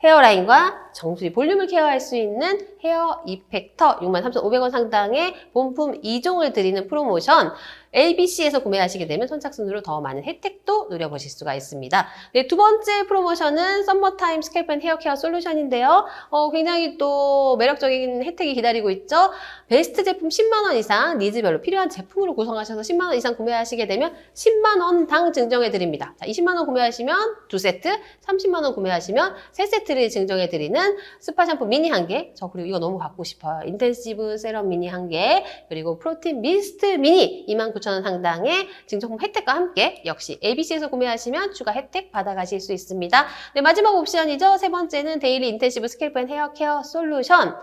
헤어라인과 정수리 볼륨을 케어할 수 있는 헤어 이펙터 63,500원 상당의 본품 2종을 드리는 프로모션, ABC에서 구매하시게 되면 선착순으로 더 많은 혜택도 누려보실 수가 있습니다. 네, 두 번째 프로모션은 썸머타임 스케이프 앤 헤어 케어 솔루션인데요. 굉장히 또 매력적인 혜택이 기다리고 있죠. 베스트 제품 10만 원 이상 니즈별로 필요한 제품으로 구성하셔서 10만 원 이상 구매하시게 되면 10만 원당 증정해 드립니다. 자, 20만 원 구매하시면 2세트, 30만 원 구매하시면 3세트를 증정해 드리는 스파 샴푸 미니 1개, 저 그리고 이거 너무 갖고 싶어요. 인텐시브 세럼 미니 1개, 그리고 프로틴 미스트 미니 29,000원 상당의 증정품 혜택과 함께 역시 ABC에서 구매하시면 추가 혜택 받아가실 수 있습니다. 네, 마지막 옵션이죠. 세 번째는 데일리 인텐시브 스케이프 앤 헤어 케어 솔루션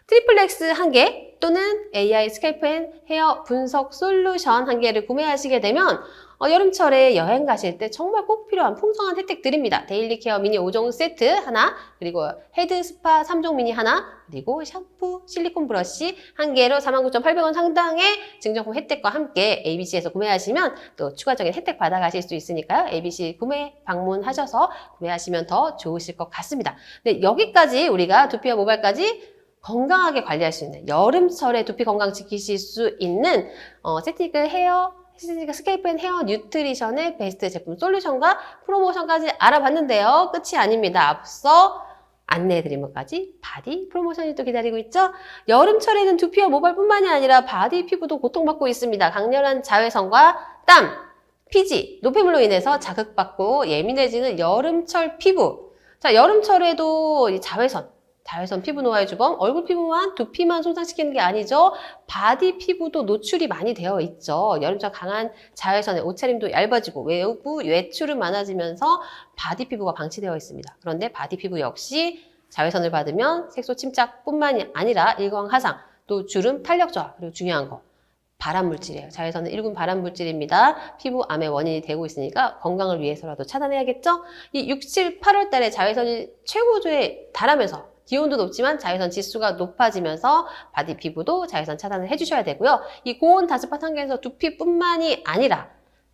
트리플 X 1개 또는 AI 스케이프 앤 헤어 분석 솔루션 1개를 구매하시게 되면 여름철에 여행 가실 때 정말 꼭 필요한 풍성한 혜택 드립니다. 데일리 케어 미니 5종 세트 하나, 그리고 헤드 스파 3종 미니 하나, 그리고 샴푸, 실리콘 브러쉬 1개로 49,800원 상당의 증정품 혜택과 함께 ABC에서 구매하시면 또 추가적인 혜택 받아가실 수 있으니까요. ABC 구매 방문하셔서 구매하시면 더 좋으실 것 같습니다. 네, 여기까지 우리가 두피와 모발까지 건강하게 관리할 수 있는, 여름철에 두피 건강 지키실 수 있는 세티니크 스케이프 앤 헤어 뉴트리션의 베스트 제품 솔루션과 프로모션까지 알아봤는데요. 끝이 아닙니다. 앞서 안내해드린 것까지 바디 프로모션이 또 기다리고 있죠. 여름철에는 두피와 모발뿐만이 아니라 바디 피부도 고통받고 있습니다. 강렬한 자외선과 땀, 피지, 노폐물로 인해서 자극받고 예민해지는 여름철 피부. 자, 여름철에도 이 자외선 피부 노화의 주범, 얼굴 피부만, 두피만 손상시키는 게 아니죠. 바디 피부도 노출이 많이 되어 있죠. 여름철 강한 자외선에 옷차림도 얇아지고 외부 외출은 많아지면서 바디 피부가 방치되어 있습니다. 그런데 바디 피부 역시 자외선을 받으면 색소 침착뿐만이 아니라 일광하상, 또 주름, 탄력 저하, 그리고 중요한 거 발암물질이에요. 자외선은 1군 발암물질입니다. 피부암의 원인이 되고 있으니까 건강을 위해서라도 차단해야겠죠. 이 6, 7, 8월 달에 자외선이 최고조에 달하면서 기온도 높지만 자외선 지수가 높아지면서 바디 피부도 자외선 차단을 해주셔야 되고요. 이 고온 다스팟 환경에서 두피뿐만이 아니라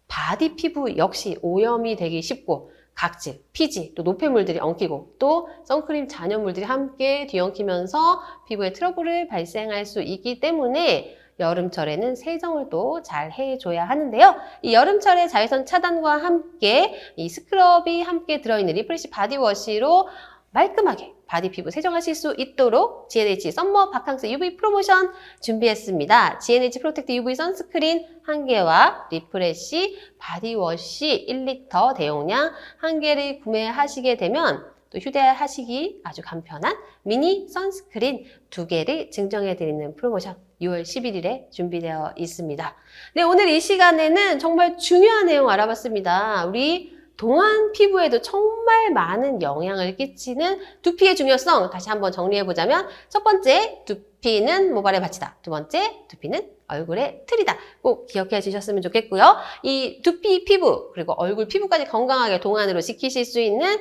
바디 피부 역시 오염이 되기 쉽고 각질, 피지, 또 노폐물들이 엉키고 또 선크림 잔여물들이 함께 뒤엉키면서 피부에 트러블을 발생할 수 있기 때문에 여름철에는 세정을 또 잘 해줘야 하는데요. 이 여름철에 자외선 차단과 함께 이 스크럽이 함께 들어있는 리프레시 바디워시로 말끔하게 바디 피부 세정하실 수 있도록 GNH 썸머 바캉스 UV 프로모션 준비했습니다. GNH 프로텍트 UV 선스크린 1개와 리프레시 바디워시 1리터 대용량 1개를 구매하시게 되면 또 휴대하시기 아주 간편한 미니 선스크린 2개를 증정해드리는 프로모션 6월 11일에 준비되어 있습니다. 네, 오늘 이 시간에는 정말 중요한 내용 알아봤습니다. 우리 동안 피부에도 정말 많은 영향을 끼치는 두피의 중요성 다시 한번 정리해보자면 첫 번째, 두피는 모발의 밭이다. 두 번째, 두피는 얼굴의 틀이다. 꼭 기억해 주셨으면 좋겠고요. 이 두피 피부 그리고 얼굴 피부까지 건강하게 동안으로 지키실 수 있는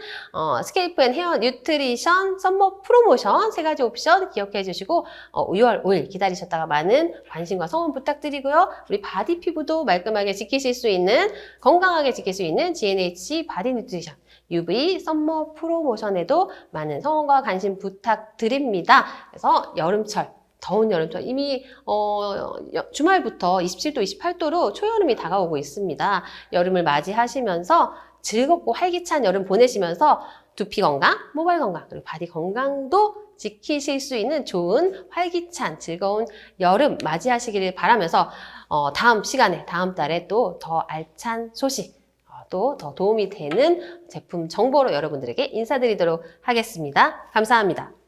스케이프 앤 헤어 뉴트리션 썸머 프로모션 3가지 옵션 기억해 주시고 6월 5일 기다리셨다가 많은 관심과 성원 부탁드리고요. 우리 바디 피부도 말끔하게 지키실 수 있는 건강하게 지킬 수 있는 GNH 바디 뉴트리션 UV 썸머 프로모션에도 많은 성원과 관심 부탁드립니다. 그래서 여름철 더운 여름철 이미 주말부터 27도, 28도로 초여름이 다가오고 있습니다. 여름을 맞이하시면서 즐겁고 활기찬 여름 보내시면서 두피 건강, 모발 건강, 그리고 바디 건강도 지키실 수 있는 좋은 활기찬 즐거운 여름 맞이하시기를 바라면서 다음 시간에 다음 달에 또 더 알찬 소식 또 더 도움이 되는 제품 정보로 여러분들에게 인사드리도록 하겠습니다. 감사합니다.